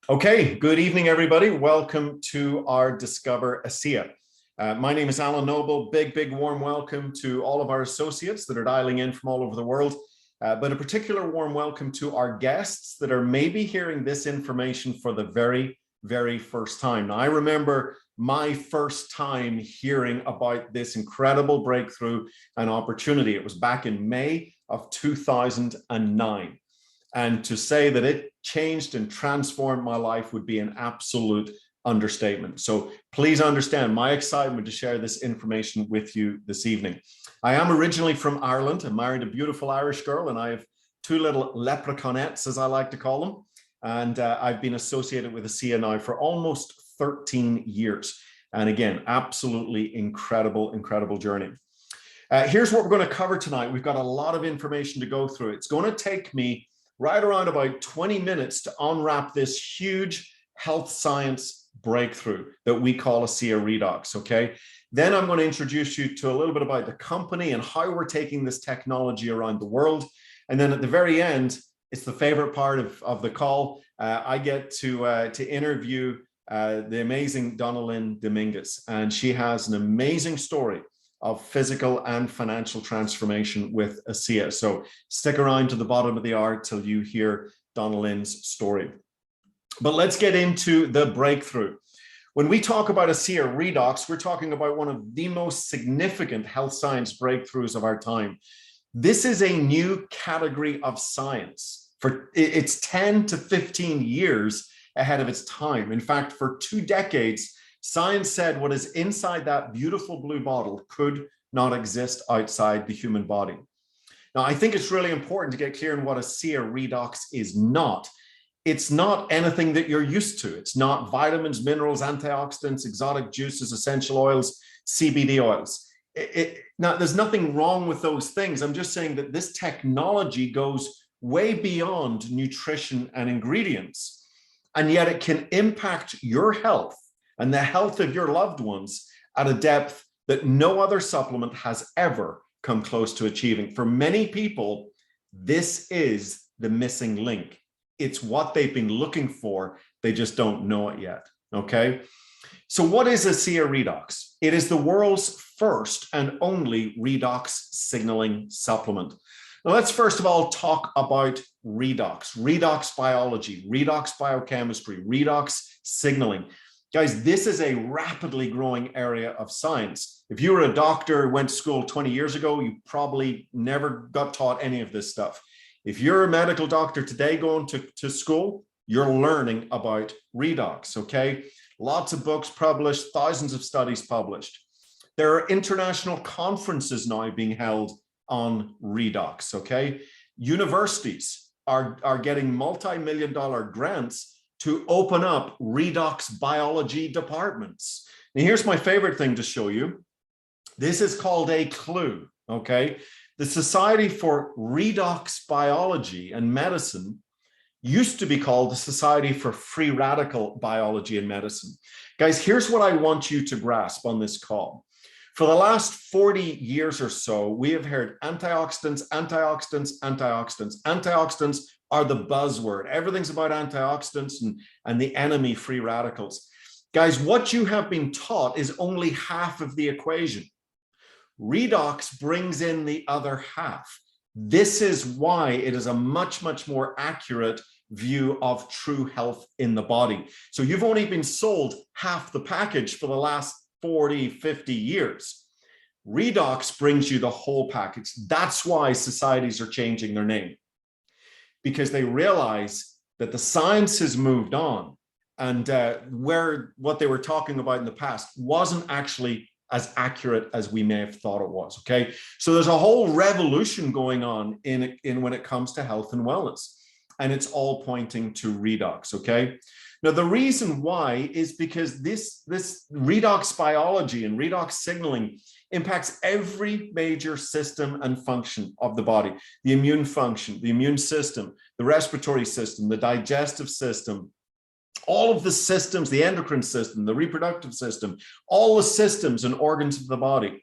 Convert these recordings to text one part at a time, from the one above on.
Okay, good evening, everybody. Welcome to our Discover ASEA. My name is Alan Noble. Big, warm welcome to all of our associates that are dialing in from all over the world, but a particular warm welcome to our guests that are maybe hearing this information for the very first time. Now, I remember my first time hearing about this incredible breakthrough and opportunity. It was back in May of 2009. And to say that it changed and transformed my life would be an absolute understatement. So please understand my excitement to share this information with you this evening. I am originally from Ireland. I married a beautiful Irish girl, and I have two little leprechaunettes, as I like to call them. And I've been associated with ASEA now for almost 13 years. And again, absolutely incredible journey. Here's what we're going to cover tonight. We've got a lot of information to go through. It's going to take me right around about 20 minutes to unwrap this huge health science breakthrough that we call ASEA Redox, okay? Then I'm going to introduce you to a little bit about the company and how we're taking this technology around the world. And then at the very end, it's the favorite part of the call. I get to interview the amazing Donnellyn Domingues, and she has an amazing story of physical and financial transformation with ASEA. So stick around to the bottom of the hour till you hear Donnellyn's story. But let's get into the breakthrough. When we talk about ASEA Redox, we're talking about one of the most significant health science breakthroughs of our time. This is a new category of science. It's 10 to 15 years ahead of its time. In fact, for 2 decades, science said what is inside that beautiful blue bottle could not exist outside the human body. Now, I think it's really important to get clear on what ASEA Redox is not. It's not anything that you're used to. It's not vitamins, minerals, antioxidants, exotic juices, essential oils, CBD oils. Now, there's nothing wrong with those things. I'm just saying that this technology goes way beyond nutrition and ingredients, and yet it can impact your health and the health of your loved ones at a depth that no other supplement has ever come close to achieving. For many people, this is the missing link. It's what they've been looking for. They just don't know it yet, okay? So what is ASEA Redox? It is the world's first and only redox signaling supplement. Now, let's first of all talk about redox biology, redox biochemistry, redox signaling. Guys, this is a rapidly growing area of science. If you were a doctor, went to school 20 years ago, you probably never got taught any of this stuff. If you're a medical doctor today going to school, you're learning about redox, okay? Lots of books published, thousands of studies published. There are international conferences now being held on redox, okay? Universities are getting multi-million-dollar grants to open up redox biology departments. And here's my favorite thing to show you. This is called a clue, okay? The Society for Redox Biology and Medicine used to be called the Society for Free Radical Biology and Medicine. Guys, here's what I want you to grasp on this call. For the last 40 years or so, we have heard antioxidants, antioxidants, antioxidants. Antioxidants are the buzzword. Everything's about antioxidants and the enemy, free radicals. Guys, what you have been taught is only half of the equation. Redox brings in the other half. This is why it is a much more accurate view of true health in the body. So you've only been sold half the package for the last 40, 50 years. Redox brings you the whole package. That's why societies are changing their name, because they realize that the science has moved on, and what they were talking about in the past wasn't actually as accurate as we may have thought it was, okay? So there's a whole revolution going on in when it comes to health and wellness, and it's all pointing to redox, okay? Now, the reason why is because this redox biology and redox signaling impacts every major system and function of the body: the immune function, the immune system, the respiratory system, the digestive system, all of the systems, the endocrine system, the reproductive system, all the systems and organs of the body.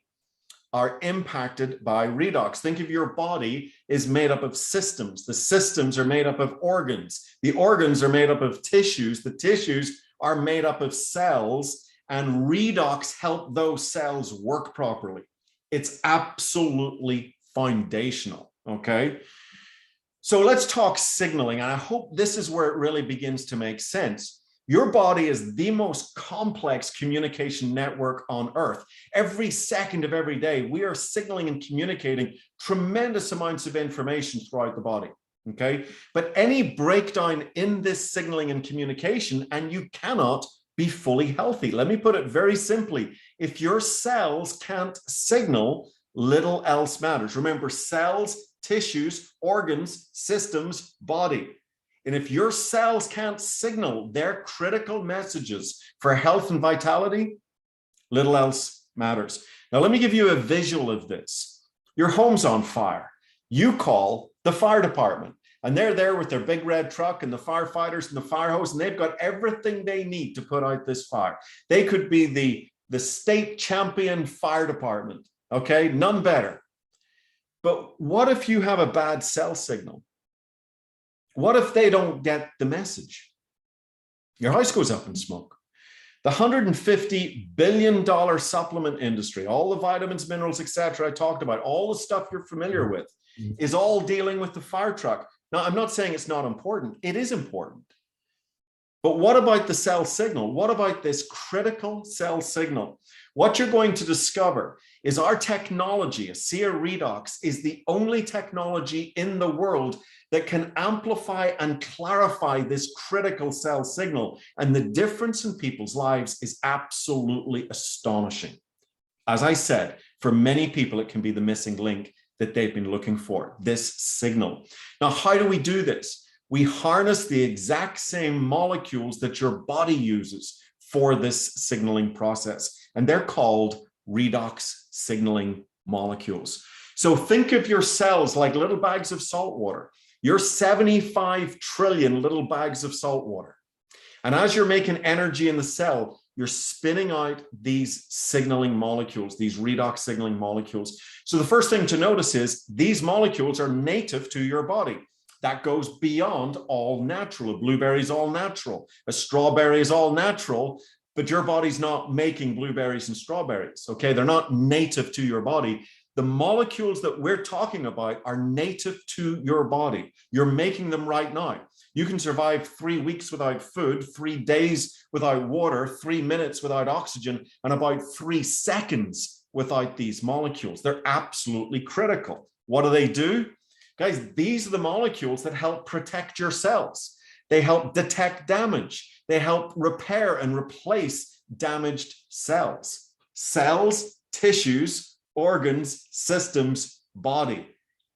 are impacted by redox. Think of your body is made up of systems. The systems are made up of organs. The organs are made up of tissues. The tissues are made up of cells, and redox help those cells work properly. It's absolutely foundational, okay? So let's talk signaling, and I hope this is where it really begins to make sense. Your body is the most complex communication network on earth. Every second of every day, we are signaling and communicating tremendous amounts of information throughout the body, okay? But any breakdown in this signaling and communication, and you cannot be fully healthy. Let me put it very simply. If your cells can't signal, little else matters. Remember, cells, tissues, organs, systems, body. And if your cells can't signal their critical messages for health and vitality, little else matters. Now, let me give you a visual of this. Your home's on fire. You call the fire department, and they're there with their big red truck and the firefighters and the fire hose, and they've got everything they need to put out this fire. They could be the state champion fire department, okay? None better. But what if you have a bad cell signal? What if they don't get the message? Your house goes up in smoke. The $150 billion supplement industry, all the vitamins, minerals, etc. I talked about, all the stuff you're familiar with, is all dealing with the fire truck. Now, I'm not saying it's not important. It is important. But what about the cell signal? What about this critical cell signal? What you're going to discover is our technology, ASEA Redox, is the only technology in the world that can amplify and clarify this critical cell signal. And the difference in people's lives is absolutely astonishing. As I said, for many people, it can be the missing link that they've been looking for, this signal. Now, how do we do this? We harness the exact same molecules that your body uses for this signaling process, and they're called redox signaling molecules. So think of your cells like little bags of salt water. You're 75 trillion little bags of salt water. And as you're making energy in the cell, you're spinning out these signaling molecules, these redox signaling molecules. So the first thing to notice is these molecules are native to your body. That goes beyond all natural. A blueberry is all natural. A strawberry is all natural, but your body's not making blueberries and strawberries, okay? They're not native to your body. The molecules that we're talking about are native to your body. You're making them right now. You can survive 3 weeks without food, 3 days without water, 3 minutes without oxygen, and about 3 seconds without these molecules. They're absolutely critical. What do? Guys, these are the molecules that help protect your cells. They help detect damage. They help repair and replace damaged cells. Cells, tissues, organs, systems, body.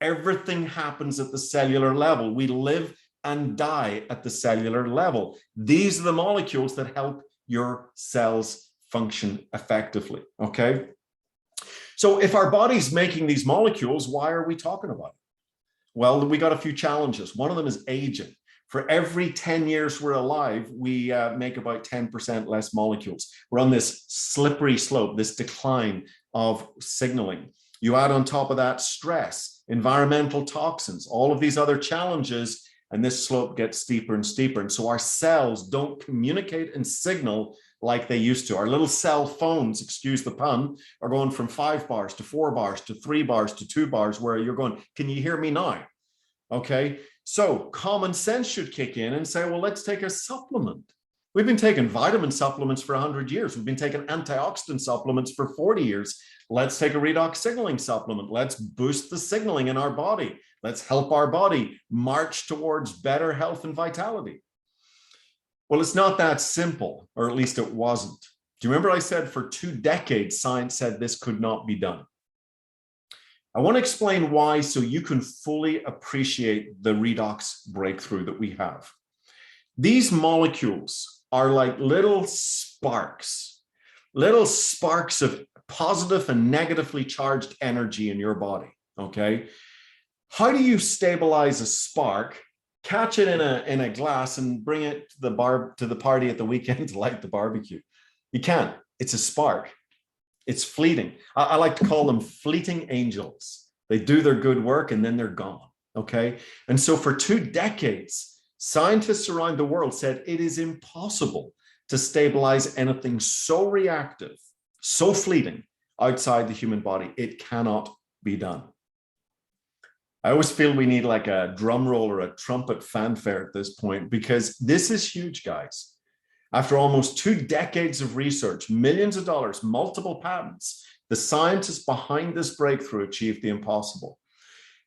Everything happens at the cellular level. We live and die at the cellular level. These are the molecules that help your cells function effectively, okay? So if our body's making these molecules, why are we talking about it? Well, we got a few challenges. One of them is aging. For every 10 years we're alive, we make about 10% less molecules. We're on this slippery slope, this decline of signaling. You add on top of that stress, environmental toxins, all of these other challenges, and this slope gets steeper and steeper. And so our cells don't communicate and signal like they used to. Our little cell phones, excuse the pun, are going from 5 bars to 4 bars to 3 bars to 2 bars, where you're going, can you hear me now? Okay, so common sense should kick in and say, well, let's take a supplement. We've been taking vitamin supplements for 100 years. We've been taking antioxidant supplements for 40 years. Let's take a redox signaling supplement. Let's boost the signaling in our body. Let's help our body march towards better health and vitality. Well, it's not that simple, or at least it wasn't. Do you remember I said for 2 decades, science said this could not be done? I want to explain why so you can fully appreciate the redox breakthrough that we have. These molecules are like little sparks of positive and negatively charged energy in your body, okay? How do you stabilize a spark, catch it in a glass and bring it to the party at the weekend to light the barbecue? You can't. It's a spark. It's fleeting. I like to call them fleeting angels. They do their good work and then they're gone, okay? And so for 2 decades, scientists around the world said it is impossible to stabilize anything so reactive, so fleeting outside the human body. It cannot be done. I always feel we need like a drum roll or a trumpet fanfare at this point, because this is huge, guys. After almost 2 decades of research, millions of dollars, multiple patents, the scientists behind this breakthrough achieved the impossible.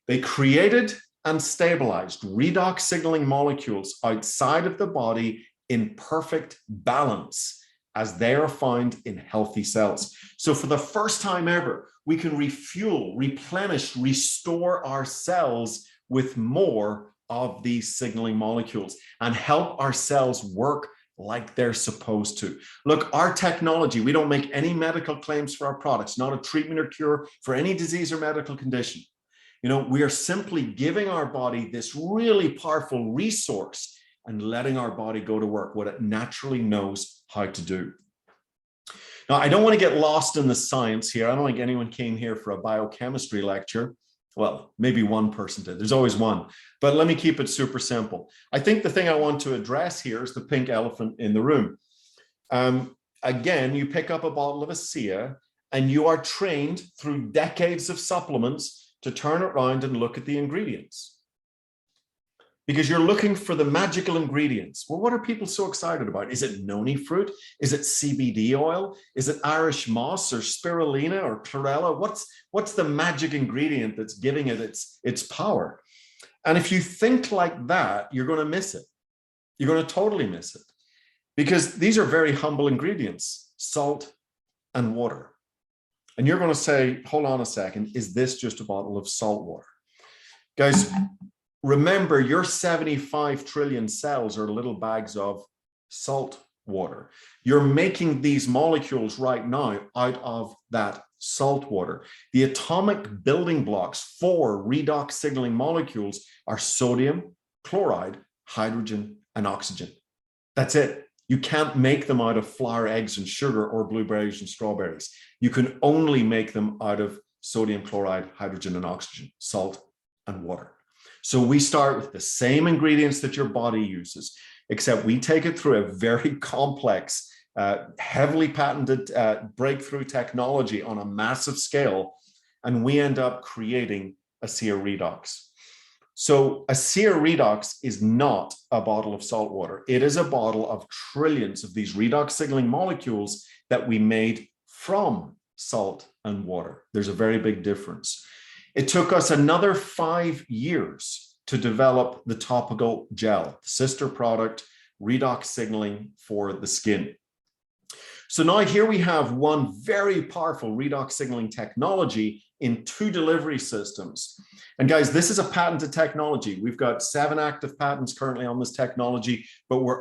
They created and stabilized redox signaling molecules outside of the body in perfect balance, as they are found in healthy cells. So for the first time ever, we can refuel, replenish, restore our cells with more of these signaling molecules and help our cells work like they're supposed to. Look, our technology, we don't make any medical claims for our products, not a treatment or cure for any disease or medical condition. You know, we are simply giving our body this really powerful resource and letting our body go to work, what it naturally knows how to do. Now, I don't want to get lost in the science here. I don't think anyone came here for a biochemistry lecture. Well, maybe one person did. There's always one. But let me keep it super simple. I think the thing I want to address here is the pink elephant in the room. Again, you pick up a bottle of ASEA and you are trained through decades of supplements to turn it around and look at the ingredients, because you're looking for the magical ingredients. Well, what are people so excited about? Is it noni fruit? Is it CBD oil? Is it Irish moss or spirulina or chlorella? What's the magic ingredient that's giving it its power? And if you think like that, you're going to miss it. You're going to totally miss it, because these are very humble ingredients: salt and water. And you're going to say, hold on a second, is this just a bottle of salt water? Guys, remember, your 75 trillion cells are little bags of salt water. You're making these molecules right now out of that salt water. The atomic building blocks for redox signaling molecules are sodium, chloride, hydrogen, and oxygen. That's it. You can't make them out of flour, eggs, and sugar, or blueberries and strawberries. You can only make them out of sodium, chloride, hydrogen, and oxygen, salt and water. So we start with the same ingredients that your body uses, except we take it through a very complex, heavily patented breakthrough technology on a massive scale, and we end up creating ASEA Redox. So ASEA Redox is not a bottle of salt water. It is a bottle of trillions of these redox signaling molecules that we made from salt and water. There's a very big difference. It took us another 5 years to develop the topical gel, sister product, redox signaling for the skin. So now here we have one very powerful redox signaling technology in 2 delivery systems. And guys, this is a patented technology. We've got 7 active patents currently on this technology, but we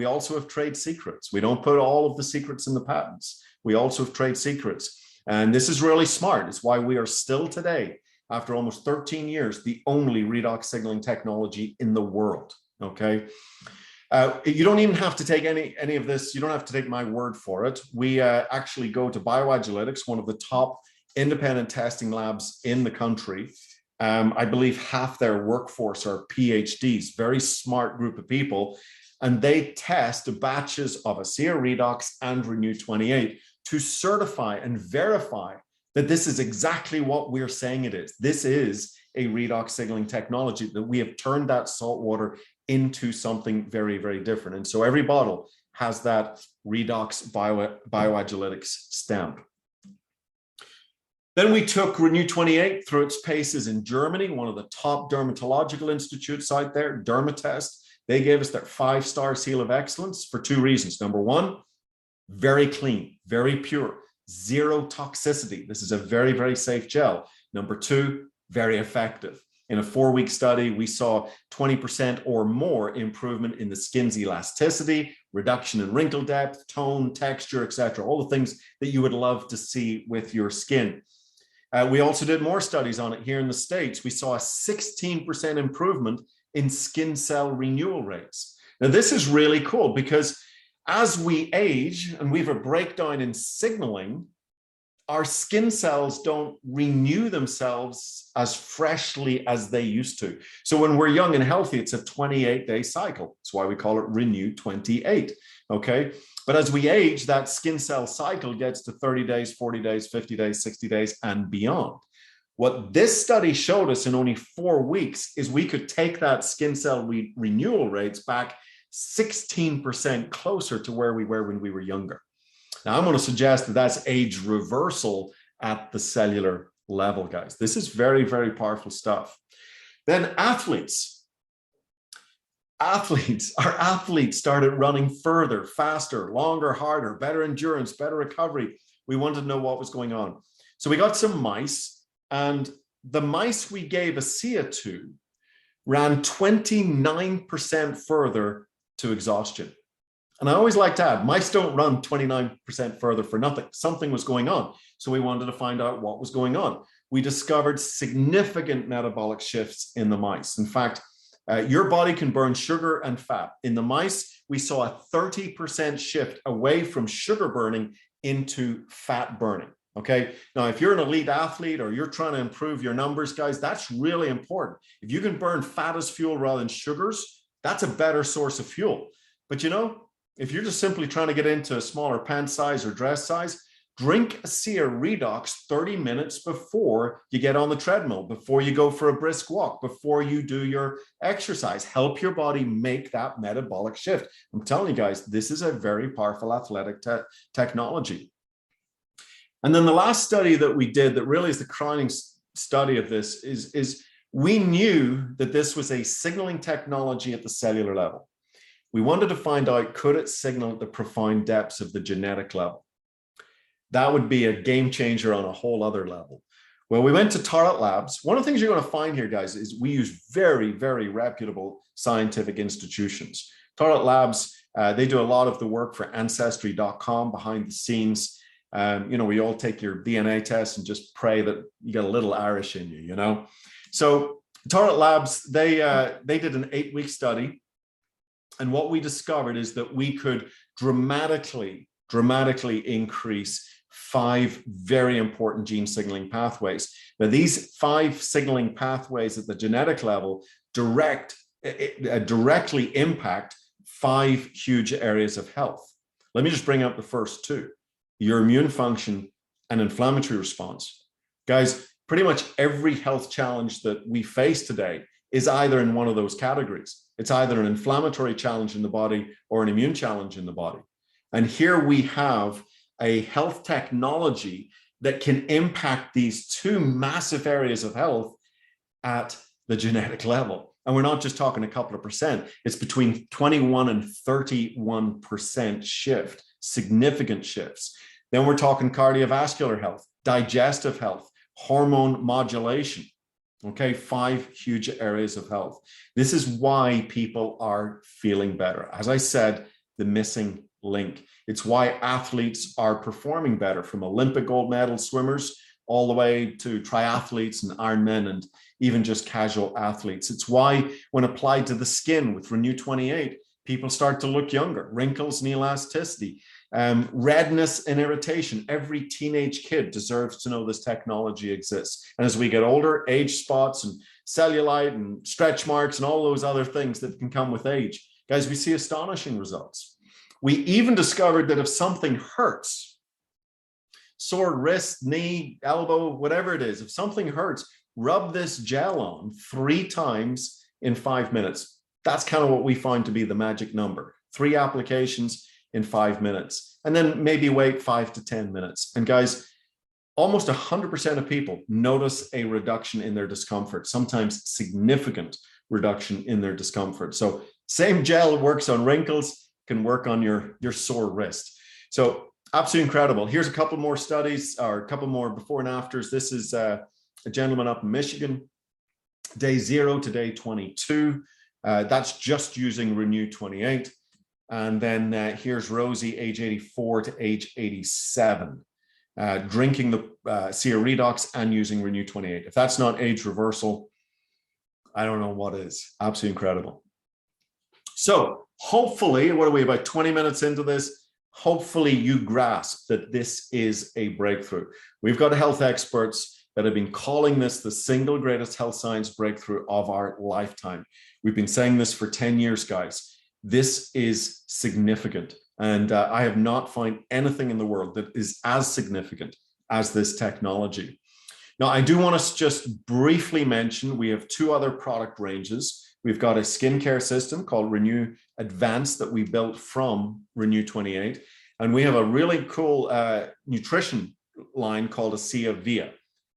also have trade secrets. We don't put all of the secrets in the patents. We also have trade secrets. And this is really smart. It's why we are still today, after almost 13 years, the only redox signaling technology in the world, okay? You don't even have to take any of this. You don't have to take my word for it. We actually go to Bioagiletics, one of the top independent testing labs in the country. I believe half their workforce are PhDs, very smart group of people. And they test batches of ASEA Redox and Renew 28 to certify and verify that this is exactly what we're saying it is. This is a redox signaling technology, that we have turned that salt water into something very, very different. And so every bottle has that Redox Bioagiletics stamp. Then we took Renew 28 through its paces in Germany, one of the top dermatological institutes out there, Dermatest. They gave us their 5-star seal of excellence for 2 reasons. Number one, very clean, very pure, 0 toxicity. This is a very, very safe gel. Number 2, very effective. In a 4-week study, we saw 20% or more improvement in the skin's elasticity, reduction in wrinkle depth, tone, texture, etc. All the things that you would love to see with your skin. We also did more studies on it here in the States. We saw a 16% improvement in skin cell renewal rates. Now, this is really cool, because as we age and we have a breakdown in signaling, our skin cells don't renew themselves as freshly as they used to. So when we're young and healthy, it's a 28-day cycle. That's why we call it Renew 28, okay? But as we age, that skin cell cycle gets to 30 days, 40 days, 50 days, 60 days, and beyond. What this study showed us in only 4 weeks is we could take that skin cell renewal rates back 16% closer to where we were when we were younger. Now, I'm going to suggest that that's age reversal at the cellular level, guys. This is very, very powerful stuff. Then athletes. Our athletes started running further, faster, longer, harder, better endurance, better recovery. We wanted to know what was going on. So we got some mice, and the mice we gave ASEA to ran 29% further to exhaustion. And I always like to add, mice don't run 29% further for nothing. Something was going on. So we wanted to find out what was going on. We discovered significant metabolic shifts in the mice. In fact, your body can burn sugar and fat. In the mice, we saw a 30% shift away from sugar burning into fat burning. Okay. Now, if you're an elite athlete or you're trying to improve your numbers, guys, that's really important. If you can burn fat as fuel rather than sugars, that's a better source of fuel. But you know, if you're just simply trying to get into a smaller pant size or dress size, drink ASEA Redox 30 minutes before you get on the treadmill, before you go for a brisk walk, before you do your exercise. Help your body make that metabolic shift. I'm telling you guys, this is a very powerful athletic technology. And then the last study that we did that really is the crowning study of this is we knew that this was a signaling technology at the cellular level. We wanted to find out, could it signal at the profound depths of the genetic level? That would be a game changer on a whole other level. Well, we went to Tarot Labs. One of the things you're going to find here, guys, is we use very, very reputable scientific institutions. Tarot Labs, they do a lot of the work for Ancestry.com behind the scenes. You know, we all take your DNA test and just pray that you got a little Irish in you, you know? So Tarot Labs, they did an 8-week study. And what we discovered is that we could dramatically increase 5 very important gene signaling pathways. Now, these 5 signaling pathways at the genetic level directly impact 5 huge areas of health. Let me just bring up the first 2, your immune function and inflammatory response. Guys, pretty much every health challenge that we face today is either in one of those categories. It's either an inflammatory challenge in the body or an immune challenge in the body. And here we have a health technology that can impact these 2 massive areas of health at the genetic level. And we're not just talking a couple of percent. It's between 21 and 31% shift, significant shifts. Then we're talking cardiovascular health, digestive health, hormone modulation. Okay, 5 huge areas of health. This is why people are feeling better. As I said, the missing link. It's why athletes are performing better, from Olympic gold medal swimmers all the way to triathletes and Ironmen and even just casual athletes. It's why when applied to the skin with Renew 28, people start to look younger. Wrinkles and elasticity, redness and irritation. Every teenage kid deserves to know this technology exists. And as we get older, age spots and cellulite and stretch marks and all those other things that can come with age, guys, we see astonishing results. We even discovered that if something hurts, sore wrist, knee, elbow, whatever it is, if something hurts, rub this gel on 3 times in 5 minutes. That's kind of what we find to be the magic number. 3 applications in 5 minutes, and then maybe wait 5 to 10 minutes. And guys, almost 100% of people notice a reduction in their discomfort, sometimes significant reduction in their discomfort. So same gel works on wrinkles, can work on your sore wrist. So absolutely incredible. Here's a couple more studies, or a couple more before and afters. This is a gentleman up in Michigan, day 0 to day 22. That's just using Renew 28. And then here's Rosie, age 84 to age 87, drinking the ASEA Redox and using Renew 28. If that's not age reversal, I don't know what is. Absolutely incredible. So hopefully, what are we, about 20 minutes into this? hopefully you grasp that this is a breakthrough. We've got health experts that have been calling this the single greatest health science breakthrough of our lifetime. We've been saying this for 10 years, guys. This is significant. And I have not found anything in the world that is as significant as this technology. Now, I do want to just briefly mention, we have two other product ranges. We've got a skincare system called Renew Advanced that we built from Renew 28. And we have a really cool nutrition line called ASEA Via.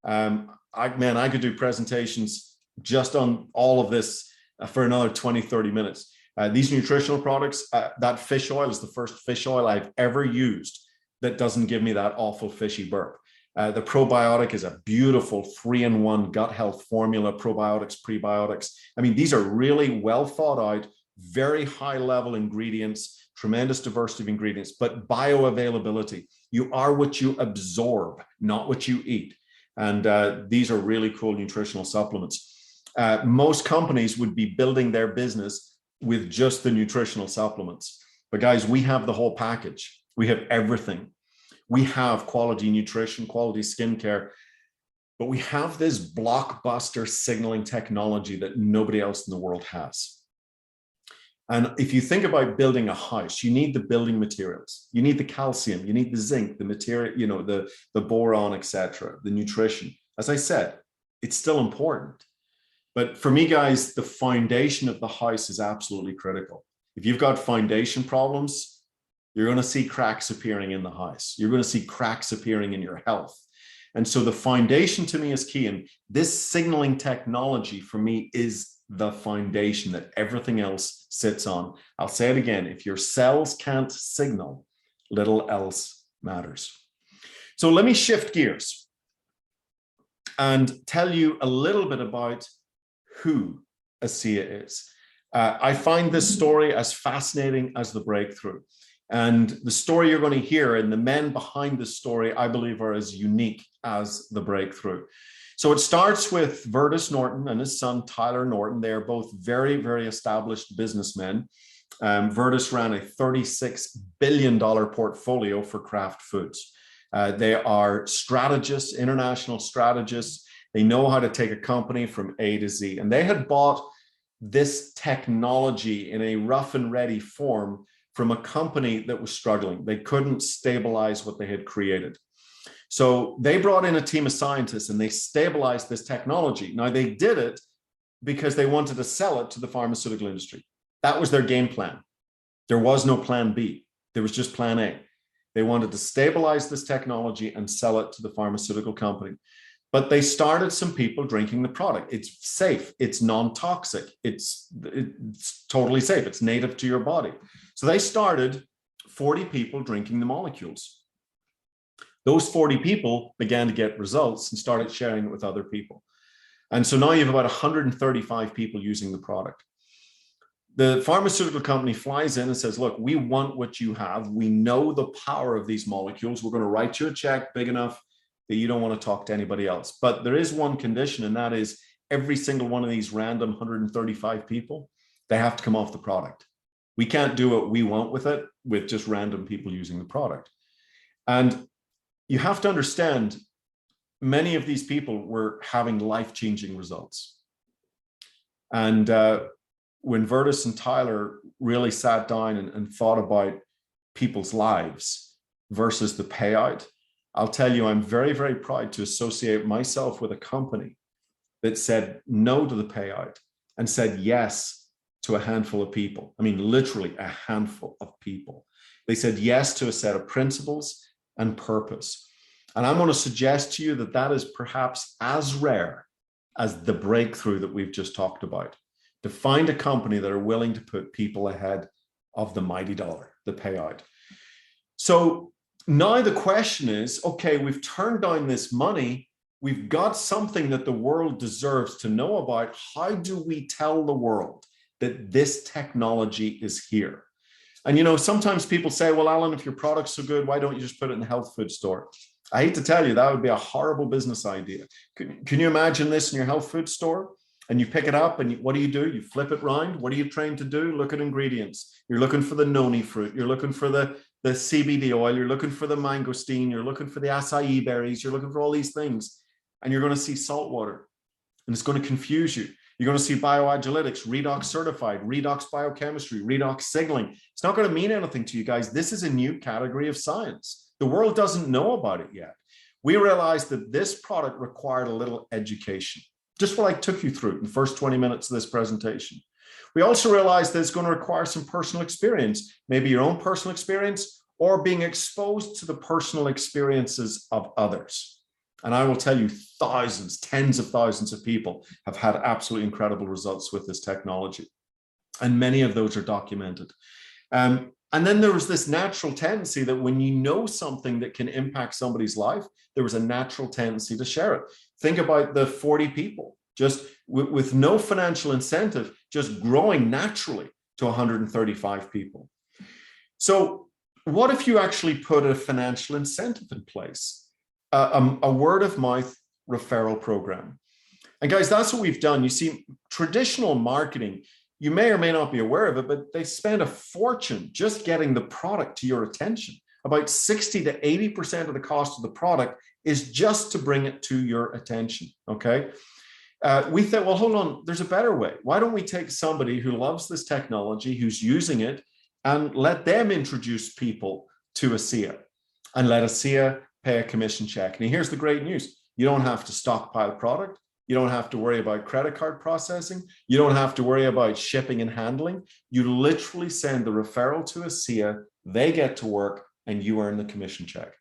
I could do presentations just on all of this for another 20, 30 minutes. These nutritional products, that fish oil is the first fish oil I've ever used that doesn't give me that awful fishy burp. The probiotic is a beautiful 3-in-1 gut health formula, probiotics, prebiotics. I mean, these are really well thought out, very high level ingredients, tremendous diversity of ingredients, but bioavailability. You are what you absorb, not what you eat. And these are really cool nutritional supplements. Most companies would be building their business with just the nutritional supplements. But guys, we have the whole package. We have everything. We have quality nutrition, quality skincare, but we have this blockbuster signaling technology that nobody else in the world has. And if you think about building a house, you need the building materials. You need the calcium, you need the zinc, the material, you know, the boron, etc., the nutrition. As I said, it's still important. But for me, guys, the foundation of the house is absolutely critical. If you've got foundation problems, you're going to see cracks appearing in the house. You're going to see cracks appearing in your health. And so the foundation to me is key. And this signaling technology for me is the foundation that everything else sits on. I'll say it again. If your cells can't signal, little else matters. So let me shift gears and tell you a little bit about who ASEA is. I find this story as fascinating as the breakthrough. And the story you're going to hear and the men behind the story, I believe, are as unique as the breakthrough. So it starts with Vertus Norton and his son, Tyler Norton. They are both very, very established businessmen. Vertus ran a $36 billion portfolio for Kraft Foods. They are strategists, international strategists. They know how to take a company from A to Z. And they had bought this technology in a rough and ready form from a company that was struggling. They couldn't stabilize what they had created. So they brought in a team of scientists and they stabilized this technology. Now, they did it because they wanted to sell it to the pharmaceutical industry. That was their game plan. There was no plan B. There was just plan A. They wanted to stabilize this technology and sell it to the pharmaceutical company. But they started some people drinking the product. It's safe. It's non-toxic. It's totally safe. It's native to your body. So they started 40 people drinking the molecules. Those 40 people began to get results and started sharing it with other people. And so now you have about 135 people using the product. The pharmaceutical company flies in and says, look, we want what you have. We know the power of these molecules. We're going to write you a check big enough that you don't want to talk to anybody else. But there is one condition, and that is every single one of these random 135 people, they have to come off the product. We can't do what we want with it with just random people using the product. And you have to understand, many of these people were having life-changing results. And when Vertus and Tyler really sat down and thought about people's lives versus the payout, I'll tell you, I'm very, very proud to associate myself with a company that said no to the payout and said yes to a handful of people. I mean, literally a handful of people. They said yes to a set of principles and purpose. And I'm going to suggest to you that that is perhaps as rare as the breakthrough that we've just talked about. To find a company that are willing to put people ahead of the mighty dollar, the payout. So now the question is, okay, we've turned down this money. We've got something that the world deserves to know about. How do we tell the world that this technology is here? And, you know, sometimes people say, well, Alan, if your product's so good, why don't you just put it in the health food store? I hate to tell you, that would be a horrible business idea. Can you imagine this in your health food store? And you pick it up and what do? You flip it around. What are you trained to do? Look at ingredients. You're looking for the noni fruit. You're looking for the the CBD oil, you're looking for the mangosteen, you're looking for the acai berries, you're looking for all these things, and you're going to see salt water, and it's going to confuse you. You're going to see bioagilitics, redox certified, redox biochemistry, redox signaling. It's not going to mean anything to you guys. This is a new category of science. The world doesn't know about it yet. We realized that this product required a little education, just what I took you through in the first 20 minutes of this presentation. We also realized that it's going to require some personal experience, maybe your own personal experience or being exposed to the personal experiences of others. And I will tell you, thousands, tens of thousands of people have had absolutely incredible results with this technology. And many of those are documented. And then there was this natural tendency that when you know something that can impact somebody's life, there was a natural tendency to share it. Think about the 40 people, just with no financial incentive, just growing naturally to 135 people. So what if you actually put a financial incentive in place? A word of mouth referral program. And guys, that's what we've done. You see, traditional marketing, you may or may not be aware of it, but they spend a fortune just getting the product to your attention. About 60 to 80% of the cost of the product is just to bring it to your attention, okay? We thought, well, hold on, there's a better way. Why don't we take somebody who loves this technology, who's using it, and let them introduce people to ASEA, and let ASEA pay a commission check. And here's the great news. You don't have to stockpile product. You don't have to worry about credit card processing. You don't have to worry about shipping and handling. You literally send the referral to ASEA, they get to work, and you earn the commission check.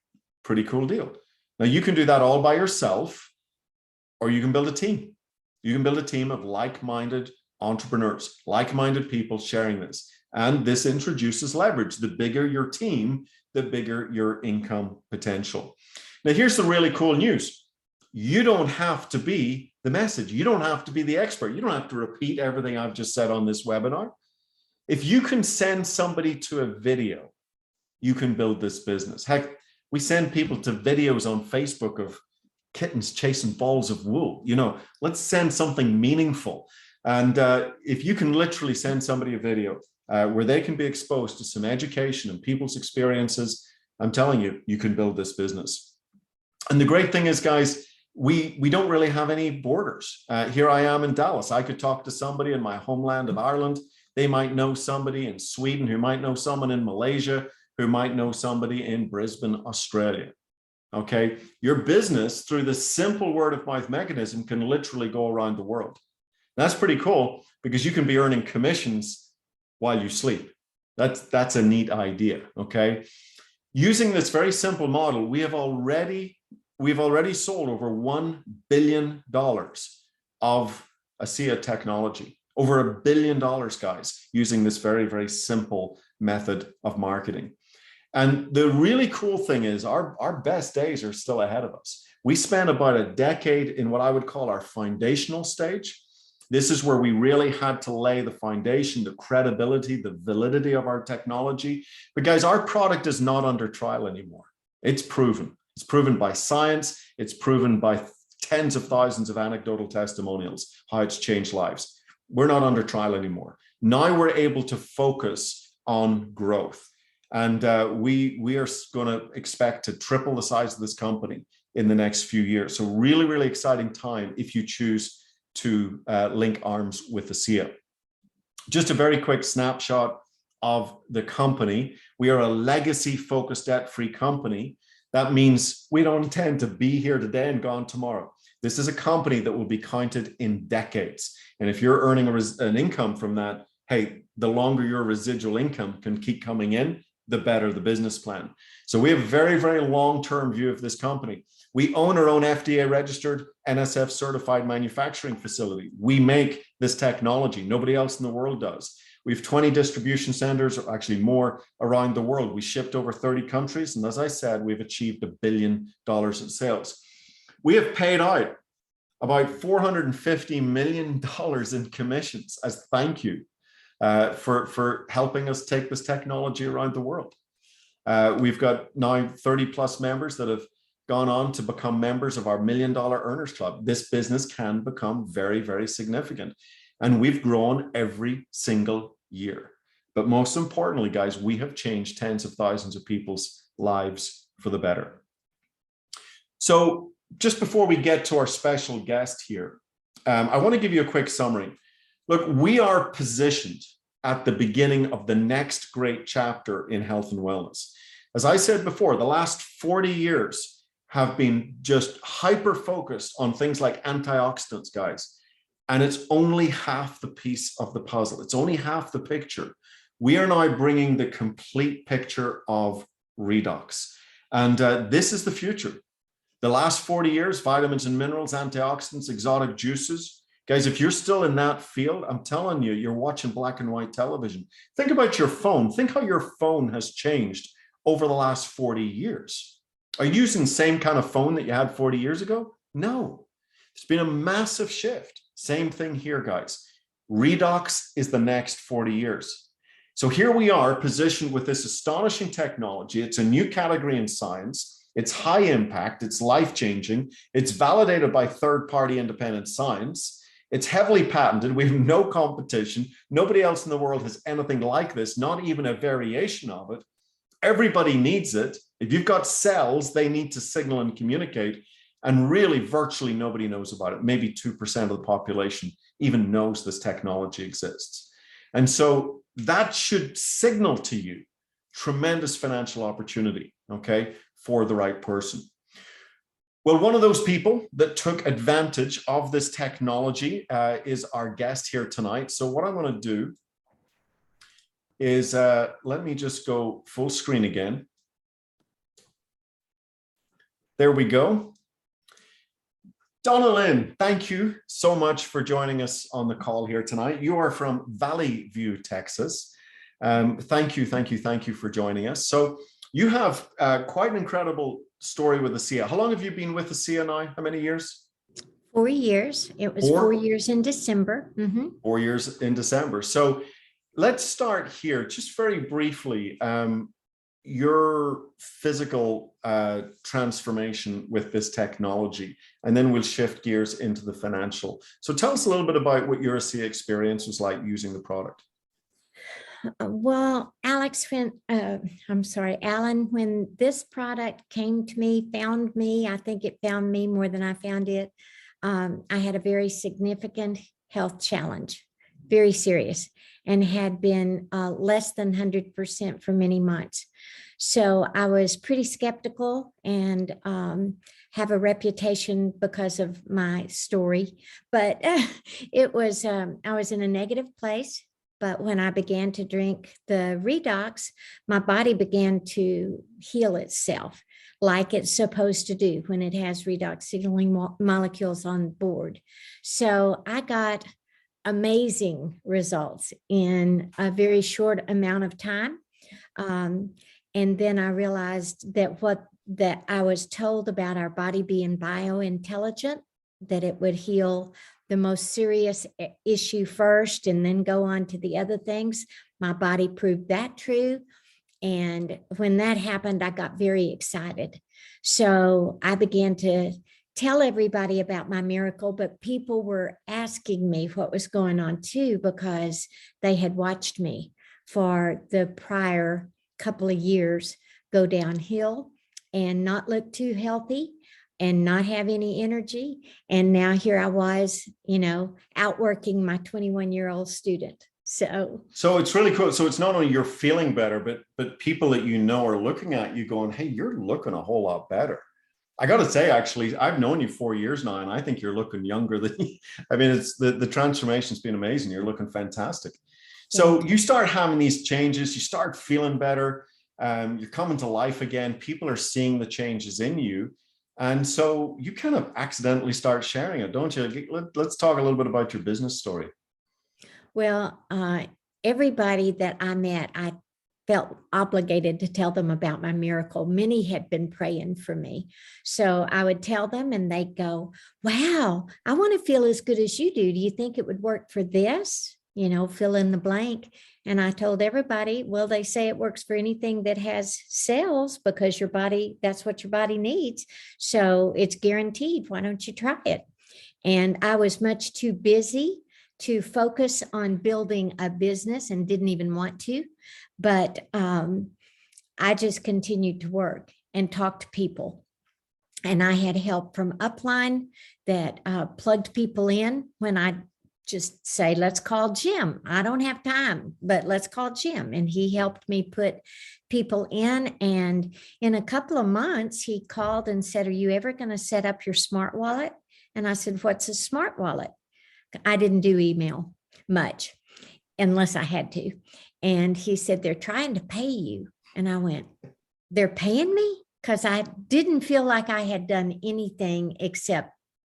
Pretty cool deal. Now, you can do that all by yourself, or you can build a team. You can build a team of like-minded entrepreneurs, like-minded people sharing this. And this introduces leverage. The bigger your team, the bigger your income potential. Now, here's the really cool news. You don't have to be the message. You don't have to be the expert. You don't have to repeat everything I've just said on this webinar. If you can send somebody to a video, you can build this business. Heck, we send people to videos on Facebook of kittens chasing balls of wool. You know, let's send something meaningful. And if you can literally send somebody a video where they can be exposed to some education and people's experiences, I'm telling you, you can build this business. And the great thing is, guys, we don't really have any borders. Here I am in Dallas. I could talk to somebody in my homeland of Ireland. They might know somebody in Sweden, who might know someone in Malaysia, who might know somebody in Brisbane, Australia. Okay, your business, through the simple word of mouth mechanism, can literally go around the world. That's pretty cool, because you can be earning commissions while you sleep. That's a neat idea, okay? Using this very simple model, we've already sold over $1 billion of ASEA technology, over $1 billion, guys, using this very, very simple method of marketing. And the really cool thing is our best days are still ahead of us. We spent about a decade in what I would call our foundational stage. This is where we really had to lay the foundation, the credibility, the validity of our technology. But guys, our product is not under trial anymore. It's proven. It's proven by science. It's proven by tens of thousands of anecdotal testimonials, how it's changed lives. We're not under trial anymore. Now we're able to focus on growth. And we are going to expect to triple the size of this company in the next few years. So really, really exciting time if you choose to link arms with ASEA. Just a very quick snapshot of the company. We are a legacy-focused, debt-free company. That means we don't intend to be here today and gone tomorrow. This is a company that will be counted in decades. And if you're earning an income from that, hey, the longer your residual income can keep coming in, the better the business plan. So we have a very, very long-term view of this company. We own our own FDA-registered, NSF-certified manufacturing facility. We make this technology. Nobody else in the world does. We have 20 distribution centers, or actually more, around the world. We shipped over 30 countries. And as I said, we've achieved $1 billion in sales. We have paid out about $450 million in commissions as thank you for helping us take this technology around the world. We've got now 30 plus members that have gone on to become members of our $1 Million Earners Club. This business can become very, very significant. And we've grown every single year. But most importantly, guys, we have changed tens of thousands of people's lives for the better. So just before we get to our special guest here, I want to give you a quick summary. Look, we are positioned at the beginning of the next great chapter in health and wellness. As I said before, the last 40 years have been just hyper-focused on things like antioxidants, guys. And it's only half the piece of the puzzle. It's only half the picture. We are now bringing the complete picture of redox. And this is the future. The last 40 years, vitamins and minerals, antioxidants, exotic juices. Guys, if you're still in that field, I'm telling you, you're watching black and white television. Think about your phone. Think how your phone has changed over the last 40 years. Are you using the same kind of phone that you had 40 years ago? No. It's been a massive shift. Same thing here, guys. Redox is the next 40 years. So here we are positioned with this astonishing technology. It's a new category in science. It's high impact. It's life-changing. It's validated by third-party independent science. It's heavily patented. We have no competition. Nobody else in the world has anything like this, not even a variation of it. Everybody needs it. If you've got cells, they need to signal and communicate. And really, virtually nobody knows about it. Maybe 2% of the population even knows this technology exists. And so that should signal to you tremendous financial opportunity, okay, for the right person. Well, one of those people that took advantage of this technology is our guest here tonight. So what I'm going to do is, let me just go full screen again. There we go. Donnellyn, thank you so much for joining us on the call here tonight. You are from Valley View, Texas. Thank you for joining us. So you have quite an incredible story with ASEA. How long have you been with ASEA now? How many years? 4 years. It was 4 years in December. 4 years in December. So let's start here, just very briefly. Your physical transformation with this technology, and then we'll shift gears into the financial. So tell us a little bit about what your ASEA experience was like using the product. Well, Alan, when this product came to me, found me, I think it found me more than I found it. I had a very significant health challenge, very serious, and had been less than 100% for many months. So I was pretty skeptical and have a reputation because of my story, but I was in a negative place. But when I began to drink the Redox, my body began to heal itself like it's supposed to do when it has redox signaling molecules on board. So I got amazing results in a very short amount of time. And then I realized that I was told about our body being biointelligent, that it would heal the most serious issue first and then go on to the other things. My body proved that true. And when that happened, I got very excited. So I began to tell everybody about my miracle, but people were asking me what was going on too, because they had watched me for the prior couple of years go downhill and not look too healthy and not have any energy. And now here I was, outworking my 21-year-old student. So it's really cool. So it's not only you're feeling better, but people that you know are looking at you going, hey, you're looking a whole lot better. I got to say, actually, I've known you 4 years now, and I think you're looking younger than you. I mean, it's the transformation's been amazing. You're looking fantastic. So you start having these changes, you start feeling better, you're coming to life again. People are seeing the changes in you. And so you kind of accidentally start sharing it, don't you? Let's talk a little bit about your business story. Well, everybody that I met, I felt obligated to tell them about my miracle. Many had been praying for me. So I would tell them and they'd go, wow, I want to feel as good as you do. Do you think it would work for this? Fill in the blank. And I told everybody, well, they say it works for anything that has cells because your body, that's what your body needs. So it's guaranteed. Why don't you try it? And I was much too busy to focus on building a business and didn't even want to, but I just continued to work and talk to people. And I had help from upline that plugged people in when I just say, let's call Jim. I don't have time, but let's call Jim. And he helped me put people in. And in a couple of months, he called and said, are you ever going to set up your smart wallet? And I said, what's a smart wallet? I didn't do email much unless I had to. And he said, they're trying to pay you. And I went, they're paying me? Because I didn't feel like I had done anything except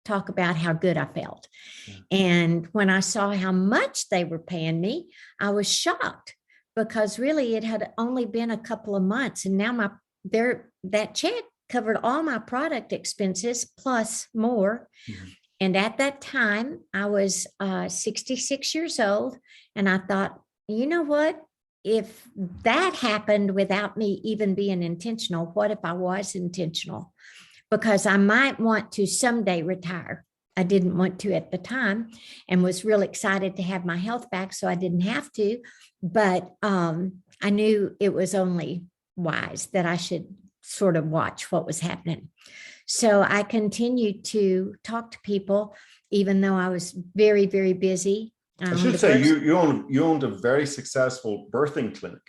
talk about how good I felt. Yeah. And when I saw how much they were paying me, I was shocked, because really it had only been a couple of months. And now that check covered all my product expenses plus more. Mm-hmm. And at that time, I was 66 years old. And I thought, you know what? If that happened without me even being intentional, what if I was intentional? Because I might want to someday retire. I didn't want to at the time, and was real excited to have my health back, so I didn't have to. But I knew it was only wise that I should sort of watch what was happening. So I continued to talk to people, even though I was very, very busy. I should say you owned a very successful birthing clinic.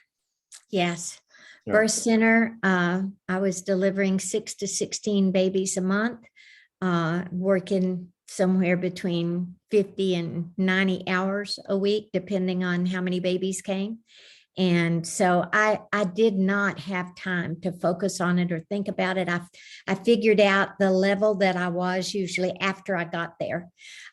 Yes. Yeah. Birth center. I was delivering 6 to 16 babies a month, working somewhere between 50 and 90 hours a week, depending on how many babies came. And so I did not have time to focus on it or think about it. I figured out the level that I was usually after I got there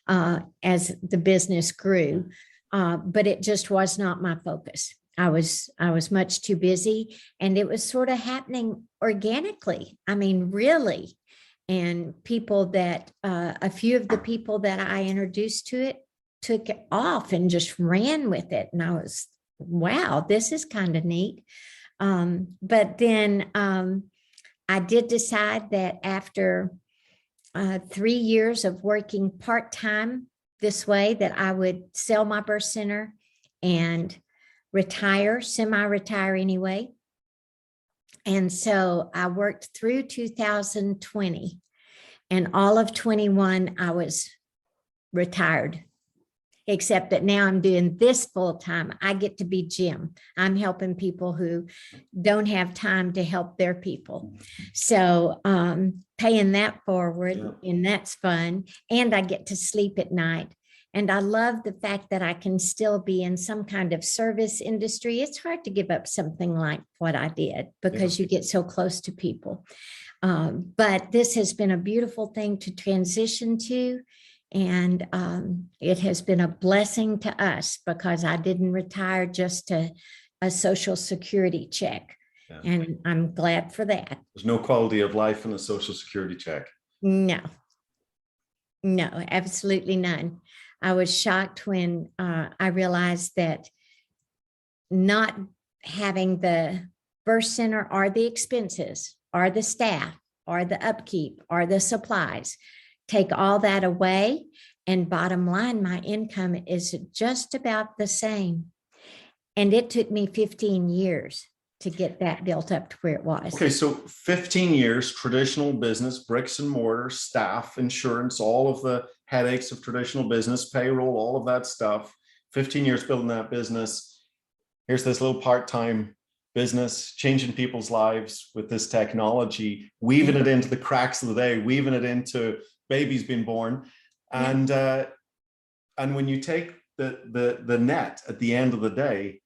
as the business grew, but it just was not my focus. I was much too busy, and it was sort of happening organically. I mean, really. And people that a few of the people that I introduced to it took it off and just ran with it. And I was, wow, this is kind of neat. But then I did decide that after 3 years of working part-time this way, that I would sell my birth center and retire, semi-retire anyway. And so I worked through 2020, and all of 21, I was retired. Except that now I'm doing this full time. I get to be Jim. I'm helping people who don't have time to help their people. So paying that forward, yeah. And that's fun. And I get to sleep at night. And I love the fact that I can still be in some kind of service industry. It's hard to give up something like what I did, because you get so close to people. But this has been a beautiful thing to transition to. And it has been a blessing to us, because I didn't retire just to a Social Security check. Yeah. And I'm glad for that. There's no quality of life in a Social Security check. No, absolutely none. I was shocked when I realized that not having the birth center or the expenses or the staff or the upkeep or the supplies, take all that away, and bottom line, my income is just about the same. And it took me 15 years to get that built up to where it was. Okay, so 15 years, traditional business, bricks and mortar, staff, insurance, all of the headaches of traditional business, payroll, all of that stuff. 15 years building that business. Here's this little part-time business, changing people's lives with this technology, weaving it into the cracks of the day, weaving it into babies being born. And when you take the net at the end of the day,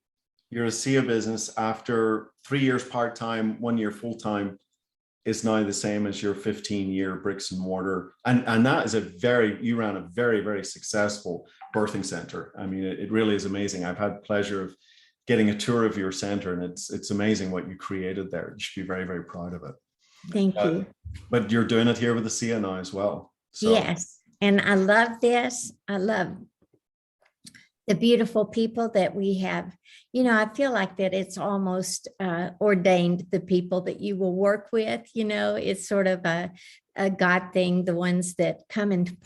your ASEA business after 3 years part-time, 1 year full-time is now the same as your 15-year bricks and mortar. And that is you ran a very, very successful birthing center. I mean, it really is amazing. I've had the pleasure of getting a tour of your center, and it's amazing what you created there. You should be very, very proud of it. Thank you. But you're doing it here with ASEA now as well. So. Yes. And I love this. I love the beautiful people that we have. You know, I feel like that it's almost ordained, the people that you will work with. You know, it's sort of a a God thing, the ones that come and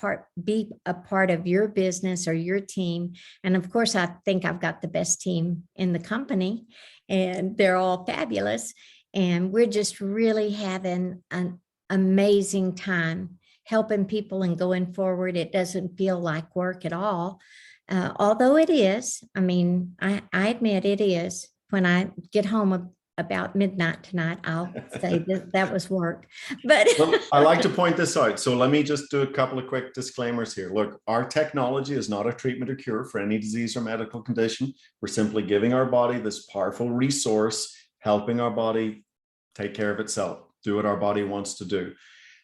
be a part of your business or your team. And of course, I think I've got the best team in the company, and they're all fabulous. And we're just really having an amazing time helping people and going forward. It doesn't feel like work at all. Although it is, I mean, I admit it is. When I get home about midnight tonight, I'll say that was work. But Well, I like to point this out. So let me just do a couple of quick disclaimers here. Look, our technology is not a treatment or cure for any disease or medical condition. We're simply giving our body this powerful resource, helping our body take care of itself, do what our body wants to do.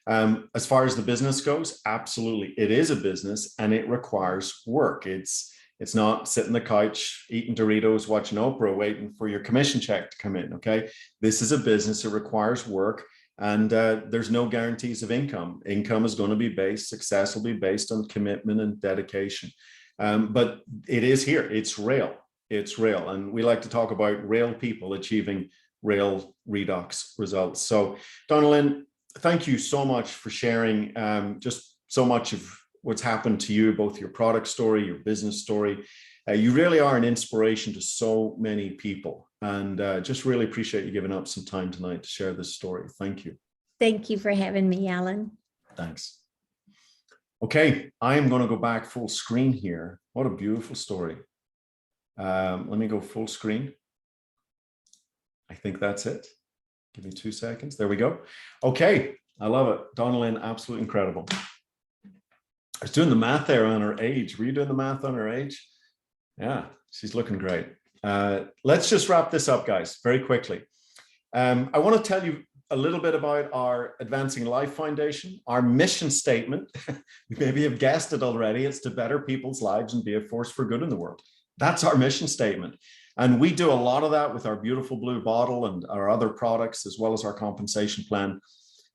As far as the business goes, absolutely, it is a business and it requires work. It's not sitting on the couch, eating Doritos, watching Oprah, waiting for your commission check to come in, okay? This is a business, it requires work, and there's no guarantees of income. Income is going to be based, success will be based on commitment and dedication. But it is here, it's real, and we like to talk about real people achieving real redox results. So Donnellyn, thank you so much for sharing just so much of what's happened to you, both your product story, your business story. You really are an inspiration to so many people, and just really appreciate you giving up some time tonight to share this story. Thank you. thank you for having me, Alan. Thanks. Okay, I am going to go back full screen here. What a beautiful story. Let me go full screen. I think that's it. Give me 2 seconds. There we go. Okay, I love it. Donnellyn, absolutely incredible. I was doing the math there on her age. Were you doing the math on her age? Yeah, she's looking great. Let's just wrap this up, guys, very quickly. I want to tell you a little bit about our Advancing Life Foundation. Our mission statement, you maybe have guessed it already, it's to better people's lives and be a force for good in the world. That's our mission statement. And we do a lot of that with our beautiful blue bottle and our other products, as well as our compensation plan.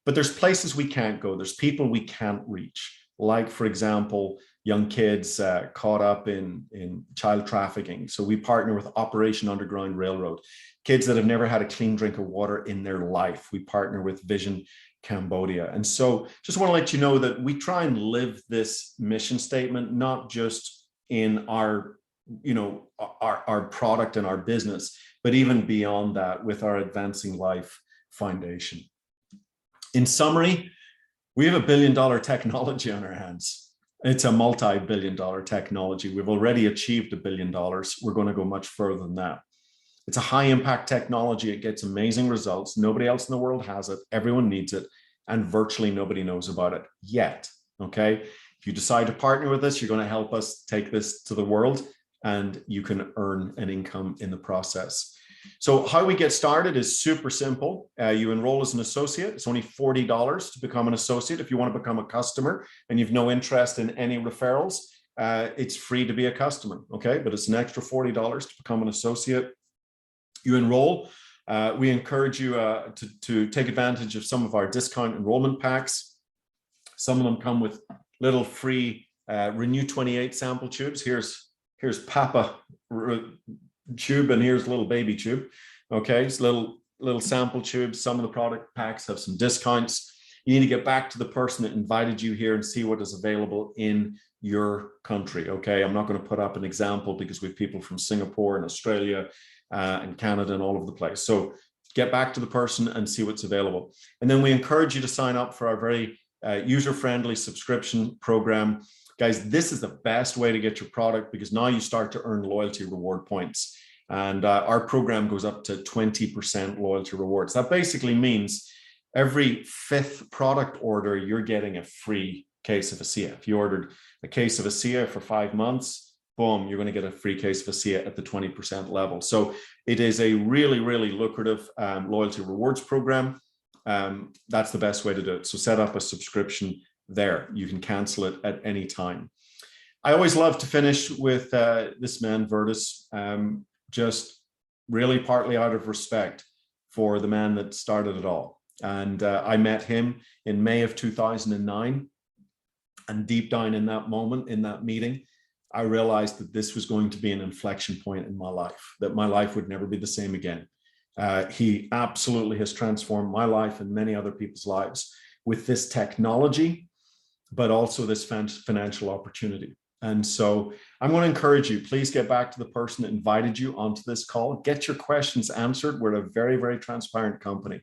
But there's places we can't go. There's people we can't reach. Like, for example, young kids caught up in child trafficking. So we partner with Operation Underground Railroad. Kids that have never had a clean drink of water in their life. We partner with Vision Cambodia. And so just want to let you know that we try and live this mission statement, not just in our product and our business, but even beyond that with our Advancing Life Foundation. In summary, we have $1 billion technology on our hands. It's a multi-billion dollar technology. We've already achieved $1 billion. We're going to go much further than that. It's a high impact technology. It gets amazing results. Nobody else in the world has it. Everyone needs it. And virtually nobody knows about it yet. Okay. If you decide to partner with us, you're going to help us take this to the world, and you can earn an income in the process. So how we get started is super simple. You enroll as an associate. It's only $40 to become an associate. If you want to become a customer and you've no interest in any referrals, it's free to be a customer. Okay. But it's an extra $40 to become an associate. You enroll. We encourage you to take advantage of some of our discount enrollment packs. Some of them come with little free Renew 28 sample tubes. Here's Papa tube, and here's little baby tube. Okay, it's little sample tubes. Some of the product packs have some discounts. You need to get back to the person that invited you here and see what is available in your country. Okay, I'm not going to put up an example because we have people from Singapore and Australia and Canada and all over the place. So get back to the person and see what's available. And then we encourage you to sign up for our very user-friendly subscription program. Guys, this is the best way to get your product, because now you start to earn loyalty reward points. And our program goes up to 20% loyalty rewards. That basically means every 5th product order, you're getting a free case of ASEA. If you ordered a case of ASEA for 5 months, boom, you're going to get a free case of ASEA at the 20% level. So it is a really, really lucrative loyalty rewards program. That's the best way to do it. So set up a subscription there. You can cancel it at any time. I always love to finish with this man, Vertus, just really partly out of respect for the man that started it all. And I met him in May of 2009. And deep down in that moment, in that meeting, I realized that this was going to be an inflection point in my life, that my life would never be the same again. He absolutely has transformed my life and many other people's lives. with this technology, but also this financial opportunity. And so I'm going to encourage you, please get back to the person that invited you onto this call. Get your questions answered. We're a very, very transparent company.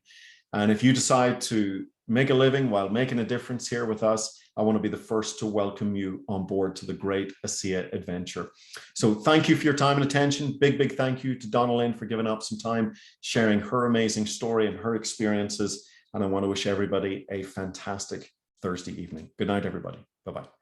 And if you decide to make a living while making a difference here with us, I want to be the first to welcome you on board to the great ASEA adventure. So thank you for your time and attention. Big, big thank you to Donnellyn for giving up some time, sharing her amazing story and her experiences. And I want to wish everybody a fantastic Thursday evening. Good night, everybody. Bye-bye.